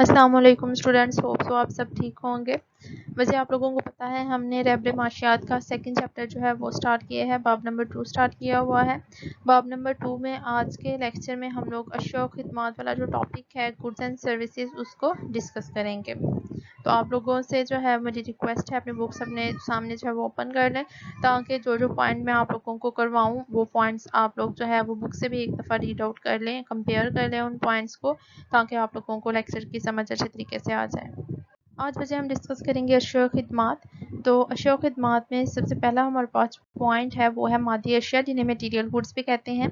السلام علیکم students, hope so آپ سب ٹھیک ہوں گے۔ ویسے آپ لوگوں کو پتہ ہے ہم نے ریبر معاشیات کا سیکنڈ چیپٹر جو ہے وہ سٹارٹ کیا ہے، باب نمبر 2 سٹارٹ کیا ہوا ہے۔ باب نمبر 2 میں آج کے لیکچر میں ہم لوگ اشیاء و خدمات والا جو ٹاپک ہے گڈس اینڈ سروسز اس کو ڈسکس کریں گے۔ تو آپ لوگوں سے جو ہے مجھے ریکویسٹ ہے اپنے بکس اپنے سامنے جو ہے وہ اوپن کر لیں، تاکہ جو پوائنٹ میں آپ لوگوں کو کرواؤں وہ پوائنٹس آپ لوگ جو ہے وہ بک سے بھی ایک دفعہ ریڈ آؤٹ کر لیں، کمپیئر کر لیں ان پوائنٹس کو، تاکہ آپ لوگوں کو لیکچر کی سمجھ اچھے طریقے سے آ جائے۔ آج وجہ ہم ڈسکس کریں گے اشیاء و خدمات۔ تو اشیاء و خدمات میں سب سے پہلا ہمارے پاس پوائنٹ ہے وہ ہے مادی اشیاء، جنہیں میٹیریل گڈس بھی کہتے ہیں۔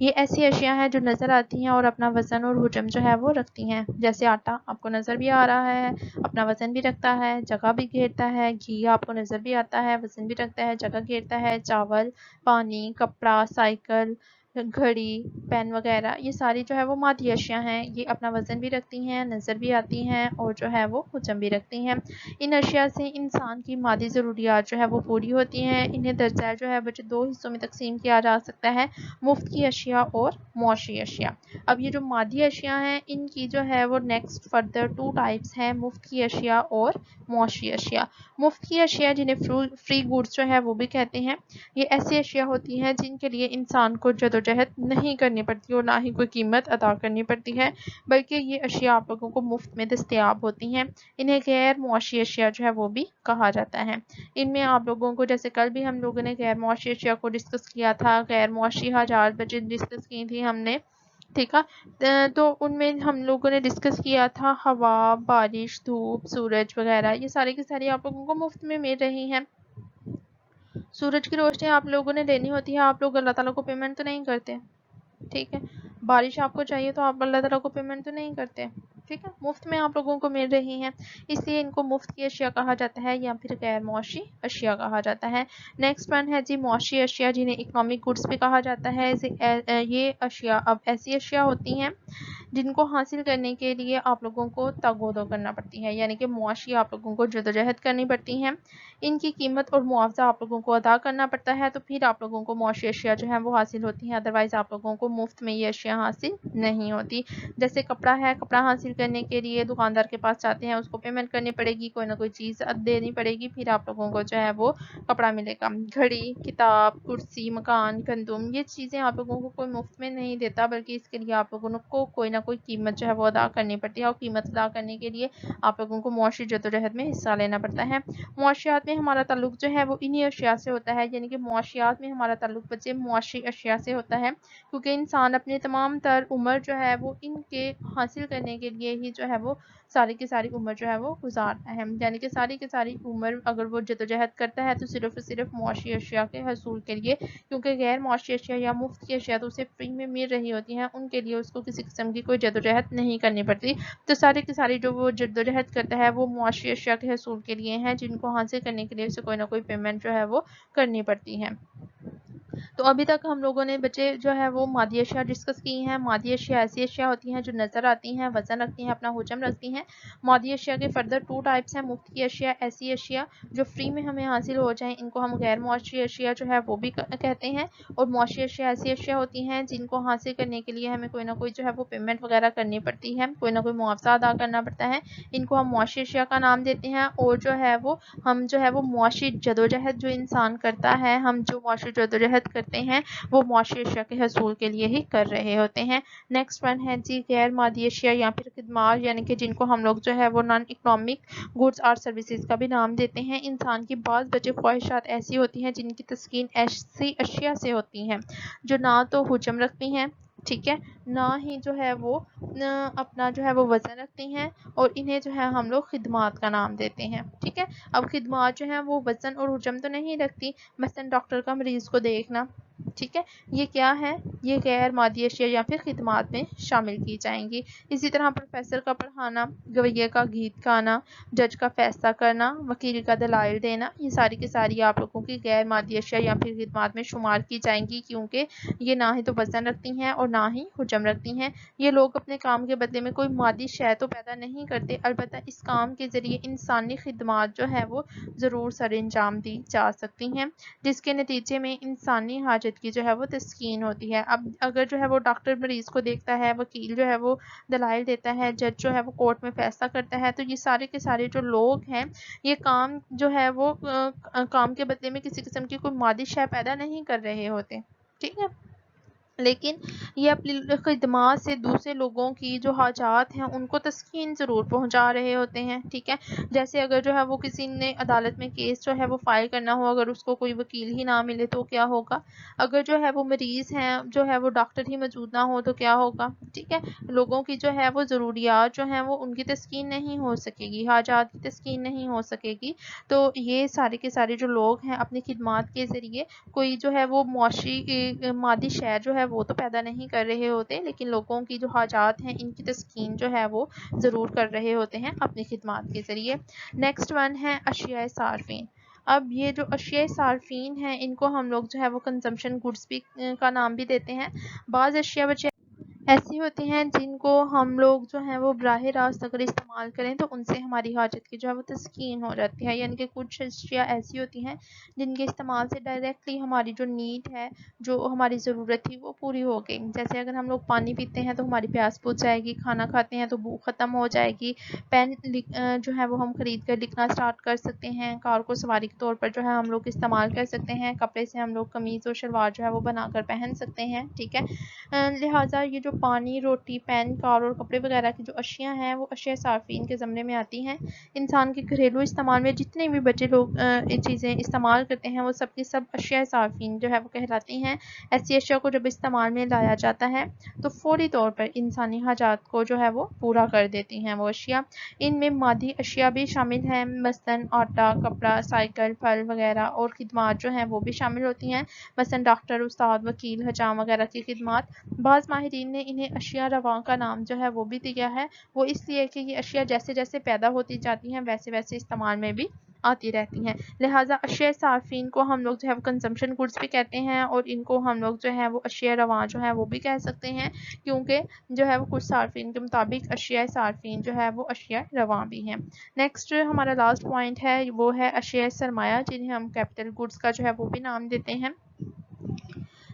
یہ ایسی اشیاء ہیں جو نظر آتی ہیں اور اپنا وزن اور حجم جو ہے وہ رکھتی ہیں، جیسے آٹا آپ کو نظر بھی آ رہا ہے، اپنا وزن بھی رکھتا ہے، جگہ بھی گھیرتا ہے۔ گھی آپ کو نظر بھی آتا ہے، وزن بھی رکھتا ہے، جگہ گھیرتا ہے۔ چاول، پانی، کپڑا، سائیکل، گھڑی، پین وغیرہ، یہ ساری جو ہے وہ مادی اشیاء ہیں۔ یہ اپنا وزن بھی رکھتی ہیں، نظر بھی آتی ہیں اور جو ہے وہ حجم بھی رکھتی ہیں۔ ان اشیاء سے انسان کی مادی ضروریات جو ہے وہ پوری ہوتی ہیں۔ انہیں درجہ جو ہے بچے دو حصوں میں تقسیم کیا جا سکتا ہے، مفت کی اشیاء اور معاشی اشیاء۔ اب یہ جو مادی اشیاء ہیں ان کی جو ہے وہ نیکسٹ فردر 2 ٹائپس ہیں، مفت کی اشیاء اور معاشی اشیاء۔ مفت کی اشیاء جنہیں فری گڈس جو ہے وہ بھی کہتے ہیں، یہ ایسی اشیاء ہوتی ہیں جن کے لیے انسان کو جدوجہد نہیں کرنی پڑتی اور نہ ہی کوئی قیمت ادا کرنی پڑتی ہے، بلکہ یہ اشیاء آپ لوگوں کو مفت میں دستیاب ہوتی ہیں۔ انہیں غیر معاشی اشیاء جو ہے وہ بھی کہا جاتا ہے۔ ان میں آپ لوگوں کو جیسے کل بھی ہم لوگوں نے غیر معاشی اشیاء کو ڈسکس کیا تھا، غیر معاشی حاجات بچے ڈسکس کی تھی ہم نے، ٹھیک ہے۔ تو ان میں ہم لوگوں نے ڈسکس کیا تھا ہوا، بارش، دھوپ، سورج وغیرہ، یہ سارے کی ساری آپ لوگوں کو مفت میں مل رہی ہیں۔ سورج کی روشنی آپ لوگوں نے لینی ہوتی ہے، آپ لوگ اللہ تعالیٰ کو پیمنٹ تو نہیں کرتے، ٹھیک ہے۔ بارش آپ کو چاہیے تو آپ اللہ تعالیٰ کو پیمنٹ تو نہیں کرتے، ٹھیک ہے، مفت میں آپ لوگوں کو مل رہی ہیں، اس لیے ان کو مفت کی اشیاء کہا جاتا ہے یا پھر غیر معاشی اشیاء کہا جاتا ہے۔ نیکسٹ ون ہے جی معاشی اشیاء، جنہیں اکنامک گڈس بھی کہا جاتا ہے۔ یہ اشیاء اب ایسی اشیاء ہوتی ہیں جن کو حاصل کرنے کے لیے آپ لوگوں کو تگ و دو کرنا پڑتی ہے، یعنی کہ معاشی آپ لوگوں کو جدوجہد کرنی پڑتی ہے، ان کی قیمت اور معاوضہ آپ لوگوں کو ادا کرنا پڑتا ہے، تو پھر آپ لوگوں کو معاشی اشیاء جو ہیں وہ حاصل ہوتی ہیں، ادروائز آپ لوگوں کو مفت میں یہ اشیاء حاصل نہیں ہوتی۔ جیسے کپڑا ہے، کپڑا حاصل کرنے کے لیے دکاندار کے پاس جاتے ہیں، اس کو پیمنٹ کرنی پڑے گی، کوئی نہ کوئی چیز دینی پڑے گی، پھر آپ لوگوں کو جو ہے وہ کپڑا ملے گا۔ گھڑی، کتاب، کرسی، مکان، گندم، یہ چیزیں آپ لوگوں کو کوئی مفت میں نہیں دیتا، بلکہ اس کے لیے آپ لوگوں کو کوئی نہ کوئی قیمت جو ہے وہ ادا کرنی پڑتی ہے، اور قیمت ادا کرنے کے لیے آپ لوگوں کو معاشی جدوجہد میں حصہ لینا پڑتا ہے۔ معاشیات میں ہمارا تعلق جو ہے وہ انہی اشیاء سے ہوتا ہے، یعنی کہ معاشیات میں ہمارا تعلق بچے معاشی اشیاء سے ہوتا ہے، کیونکہ انسان اپنے تمام تر عمر جو ہے وہ ان کے حاصل کرنے کے لیے ہی جو ہے وہ ساری کی ساری عمر جو ہے وہ گزارتا ہے، یعنی کہ ساری کی ساری عمر اگر وہ جدوجہد کرتا ہے تو صرف اور صرف معاشی اشیاء کے حصول کے لیے، کیونکہ غیر معاشی اشیاء یا مفت کی اشیاء تو اسے فری میں مل رہی ہوتی ہیں، ان کے لیے اس کو کسی قسم کی کوئی جدوجہد نہیں کرنی پڑتی، تو ساری کی ساری جو وہ جدوجہد کرتا ہے وہ معاشی اشیاء کے حصول کے لیے ہیں، جن کو حاصل کرنے کے لیے اسے کوئی نہ کوئی پیمنٹ جو ہے وہ کرنی پڑتی ہے۔ تو ابھی تک ہم لوگوں نے بچے جو ہے وہ مادی اشیاء ڈسکس کی ہیں۔ مادی اشیاء ایسی اشیاء ہوتی ہیں جو نظر آتی ہیں، وزن رکھتی ہیں، اپنا حجم رکھتی ہیں۔ مادی اشیاء کے فردر 2 ٹائپس ہیں، مفت کی اشیاء، ایسی اشیاء جو فری میں ہمیں حاصل ہو جائیں، ان کو ہم غیر معاشی اشیاء جو ہے وہ بھی کہتے ہیں، اور معاشی اشیاء ایسی اشیاء ہوتی ہیں جن کو حاصل کرنے کے لیے ہمیں کوئی نہ کوئی جو ہے وہ پیمنٹ وغیرہ کرنی پڑتی ہے، کوئی نہ کوئی معاوضہ ادا کرنا پڑتا ہے، ان کو ہم معاشی اشیاء کا نام دیتے ہیں، اور جو ہے وہ ہم جو ہے وہ معاشی جدوجہد جو انسان کرتا ہے، ہم جو معاشی جدوجہد کرتے ہیں وہ معاشی اشیاء کے حصول کے لیے ہی کر رہے ہوتے ہیں۔ نیکسٹ ون ہے جی غیر مادی اشیاء یا پھر خدمات، یعنی کہ جن کو ہم لوگ جو ہے وہ نان اکنامک گڈس اور سروسز کا بھی نام دیتے ہیں۔ انسان کی بعض بچے خواہشات ایسی ہوتی ہیں جن کی تسکین ایسی اشیاء سے ہوتی ہیں جو نہ تو حجم رکھتی ہیں، ٹھیک ہے، نہ ہی جو ہے وہ اپنا جو ہے وہ وزن رکھتی ہیں، اور انہیں جو ہے ہم لوگ خدمات کا نام دیتے ہیں، ٹھیک ہے۔ اب خدمات جو ہیں وہ وزن اور حجم تو نہیں رکھتی، مثلا ڈاکٹر کا مریض کو دیکھنا، ٹھیک ہے، یہ کیا ہے، یہ غیر مادی اشیاء یا پھر خدمات میں شامل کی جائیں گی۔ اسی طرح پروفیسر کا پڑھانا، گویے کا گیت گانا، جج کا فیصلہ کرنا، وکیل کا دلائل دینا، یہ ساری کی ساری آپ لوگوں کی غیر مادی اشیاء یا پھر خدمات میں شمار کی جائیں گی، کیونکہ یہ نہ ہی تو وزن رکھتی ہیں اور نہ ہی حجم انجام رکھتی ہیں۔ یہ لوگ اپنے کام کے بدلے میں کوئی مادی شے تو پیدا نہیں کرتے، البتہ اس کام کے ذریعے انسانی خدمات جو ہے وہ ضرور سر انجام دی جا سکتی ہیں، جس کے نتیجے میں انسانی حاجت کی جو ہے وہ تسکین ہوتی ہے۔ اب اگر جو ہے وہ ڈاکٹر مریض کو دیکھتا ہے، وکیل جو ہے وہ دلائل دیتا ہے، جج جو ہے وہ کورٹ میں فیصلہ کرتا ہے، تو یہ سارے کے سارے جو لوگ ہیں یہ کام جو ہے وہ کام کے بدلے میں کسی قسم کی کوئی مادی شے پیدا نہیں کر رہے ہوتے، ٹھیک ہے، لیکن یہ اپنی خدمات سے دوسرے لوگوں کی جو حاجات ہیں ان کو تسکین ضرور پہنچا رہے ہوتے ہیں، ٹھیک ہے۔ جیسے اگر جو ہے وہ کسی نے عدالت میں کیس جو ہے وہ فائل کرنا ہو، اگر اس کو کوئی وکیل ہی نہ ملے تو کیا ہوگا، اگر جو ہے وہ مریض ہیں جو ہے وہ ڈاکٹر ہی موجود نہ ہو تو کیا ہوگا، ٹھیک ہے، لوگوں کی جو ہے وہ ضروریات جو ہیں وہ ان کی تسکین نہیں ہو سکے گی، حاجات کی تسکین نہیں ہو سکے گی۔ تو یہ سارے کے سارے جو لوگ ہیں اپنی خدمات کے ذریعے کوئی جو ہے وہ معاشی مادی شے جو ہے وہ تو پیدا نہیں کر رہے ہوتے، لیکن لوگوں کی جو حاجات ہیں ان کی تسکین جو ہے وہ ضرور کر رہے ہوتے ہیں اپنی خدمات کے ذریعے۔ نیکسٹ ون ہے اشیاء صارفین۔ اب یہ جو اشیاء صارفین ہیں ان کو ہم لوگ جو ہے وہ کنزمپشن گڈس بھی کا نام بھی دیتے ہیں۔ بعض اشیاء بچے ایسی ہوتی ہیں جن کو ہم لوگ جو ہیں وہ براہ راست اگر استعمال کریں تو ان سے ہماری حاجت کی جو ہے وہ تسکین ہو جاتی ہے، یعنی کہ کچھ اشیاء ایسی ہوتی ہیں جن کے استعمال سے ڈائریکٹلی ہماری جو نیڈ ہے، جو ہماری ضرورت تھی وہ پوری ہو گئی۔ جیسے اگر ہم لوگ پانی پیتے ہیں تو ہماری پیاس بجھ جائے گی، کھانا کھاتے ہیں تو بھوک ختم ہو جائے گی، پین جو ہے وہ ہم خرید کر لکھنا اسٹارٹ کر سکتے ہیں، کار کو سواری کے طور پر جو ہے ہم لوگ استعمال کر سکتے ہیں، کپڑے سے ہم لوگ قمیض اور شلوار جو ہے وہ بنا کر پہن سکتے ہیں، ٹھیک ہے۔ لہٰذا یہ جو پانی، روٹی، پین، کار اور کپڑے وغیرہ کی جو اشیاء ہیں وہ اشیاء صارفین کے زمرے میں آتی ہیں۔ انسان کے گھریلو استعمال میں جتنے بھی بچے لوگ چیزیں استعمال کرتے ہیں وہ سب کی سب اشیاء صارفین جو ہے وہ کہلاتی ہیں۔ ایسی اشیاء کو جب استعمال میں لایا جاتا ہے تو فوری طور پر انسانی حاجات کو جو ہے وہ پورا کر دیتی ہیں وہ اشیاء۔ ان میں مادی اشیاء بھی شامل ہیں، مثلاً آٹا، کپڑا، سائیکل، پھل وغیرہ، اور خدمات جو ہیں وہ بھی شامل ہوتی ہیں، مثلاً ڈاکٹر، استاد، وکیل، حجام وغیرہ کی خدمات۔ بعض ماہرین نے انہیں اشیاء رواں کا نام جو ہے وہ بھی دیا ہے، وہ اس لیے کہ یہ اشیاء جیسے جیسے پیدا ہوتی جاتی ہیں ویسے ویسے استعمال میں بھی آتی رہتی ہیں، لہٰذا اشیاء صارفین کو ہم لوگ جو ہے وہ کنزمپشن گڈس بھی کہتے ہیں، اور ان کو ہم لوگ جو ہے وہ اشیاء رواں جو ہے وہ بھی کہہ سکتے ہیں، کیونکہ جو ہے وہ کچھ صارفین کے مطابق اشیاء صارفین جو ہے وہ اشیاء رواں بھی ہیں۔ نیکسٹ ہمارا لاسٹ پوائنٹ ہے وہ ہے اشیاء سرمایہ، جنہیں ہم کیپٹل گڈس کا جو ہے وہ بھی نام دیتے ہیں۔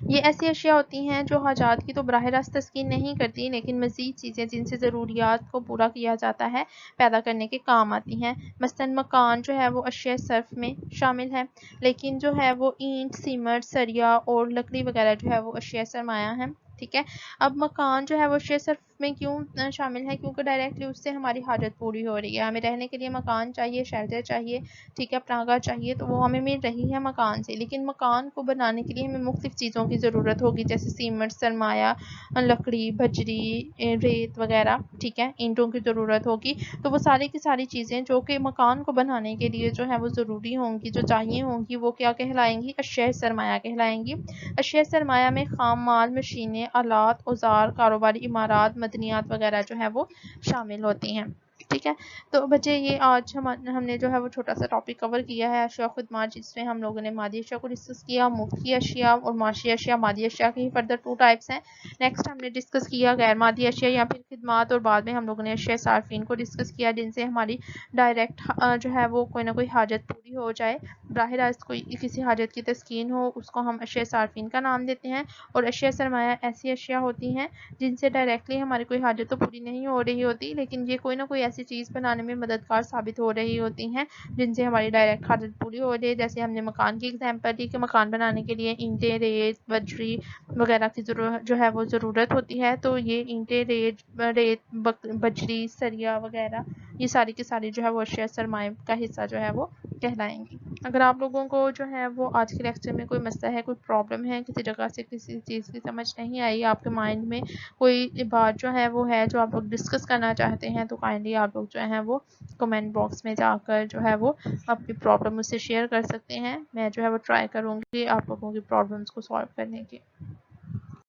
یہ ایسی اشیاء ہوتی ہیں جو حاجات کی تو براہ راست تسکین نہیں کرتی، لیکن مزید چیزیں جن سے ضروریات کو پورا کیا جاتا ہے پیدا کرنے کے کام آتی ہیں۔ مثلاً مکان جو ہے وہ اشیاء صرف میں شامل ہے، لیکن جو ہے وہ اینٹ، سیمنٹ، سریا اور لکڑی وغیرہ جو ہے وہ اشیاء سرمایہ ہیں، ٹھیک ہے۔ اب مکان جو ہے وہ اشیاء صرف میں کیوں شامل ہے، کیونکہ ڈائریکٹلی اس سے ہماری حاجت پوری ہو رہی ہے، ہمیں رہنے کے لیے مکان چاہیے، شیلٹر چاہیے، ٹھیک ہے، اپنا گھر چاہیے، تو وہ ہمیں مل رہی ہے مکان سے، لیکن مکان کو بنانے کے لیے ہمیں مختلف چیزوں کی ضرورت ہوگی، جیسے سیمنٹ، سرمایہ، لکڑی، بجری، ریت وغیرہ، ٹھیک ہے، اینٹوں کی ضرورت ہوگی۔ تو وہ ساری کی ساری چیزیں جو کہ مکان کو بنانے کے لیے جو ہے وہ ضروری ہوں گی، جو چاہیے ہوں گی، وہ کیا کہلائیں گی، اشیاء سرمایہ کہلائیں گی۔ اشیاء سرمایہ میں خام مال، مشینیں، آلات، اوزار، کاروباری عمارات، مدنیات وغیرہ جو ہے وہ شامل ہوتی ہیں، ٹھیک ہے۔ تو بچے یہ آج ہم نے جو ہے وہ چھوٹا سا ٹاپک کور کیا ہے اشیاء خدمات، جس میں ہم لوگوں نے مادی اشیاء کو ڈسکس کیا، مفتی اشیاء اور معاشی اشیاء۔ مادی اشیاء کی فردر 2 ٹائپس ہیں۔ نیکسٹ ہم نے ڈسکس کیا غیر مادی اشیاء یا پھر خدمات، اور بعد میں ہم لوگوں نے اشیاء صارفین کو ڈسکس کیا، جن سے ہماری ڈائریکٹ جو ہے وہ کوئی نہ کوئی حاجت پوری ہو جائے، براہ راست کوئی کسی حاجت کی تسکین ہو، اس کو ہم اشیاء صارفین کا نام دیتے ہیں۔ اور اشیاء سرمایہ ایسی اشیاء ہوتی ہیں جن سے ڈائریکٹلی ہماری کوئی حاجت تو پوری نہیں ہو رہی ہوتی، لیکن یہ کوئی نہ کوئی ایسی چیز بنانے میں مددگار ثابت ہو رہی ہوتی ہیں جن سے ہماری ڈائریکٹ حاجت پوری ہو رہی ہے۔ جیسے ہم نے مکان کی ایگزامپل دی کہ مکان بنانے کے لیے اینٹیں، ریت، بجری وغیرہ کی جو ہے وہ ضرورت ہوتی ہے، تو یہ اینٹیں، ریت، بجری، سریا وغیرہ یہ ساری کی ساری جو ہے وہ اشیاء سرمایہ کا حصہ جو ہے وہ کہلائیں گی۔ اگر آپ لوگوں کو جو ہے وہ آج کے لیکچر میں کوئی مسئلہ ہے، کوئی پرابلم ہے، کسی جگہ سے کسی چیز کی سمجھ نہیں آئی، آپ کے مائنڈ میں کوئی بات جو ہے وہ ہے جو آپ لوگ ڈسکس کرنا چاہتے ہیں، تو کائنڈلی آپ لوگ جو ہیں وہ کمنٹ باکس میں جا کر جو ہے وہ اپنی پرابلم مجھ سے شیئر کر سکتے ہیں۔ میں جو ہے وہ ٹرائی کروں گی آپ لوگوں کی پرابلمس کو سالو کرنے کی۔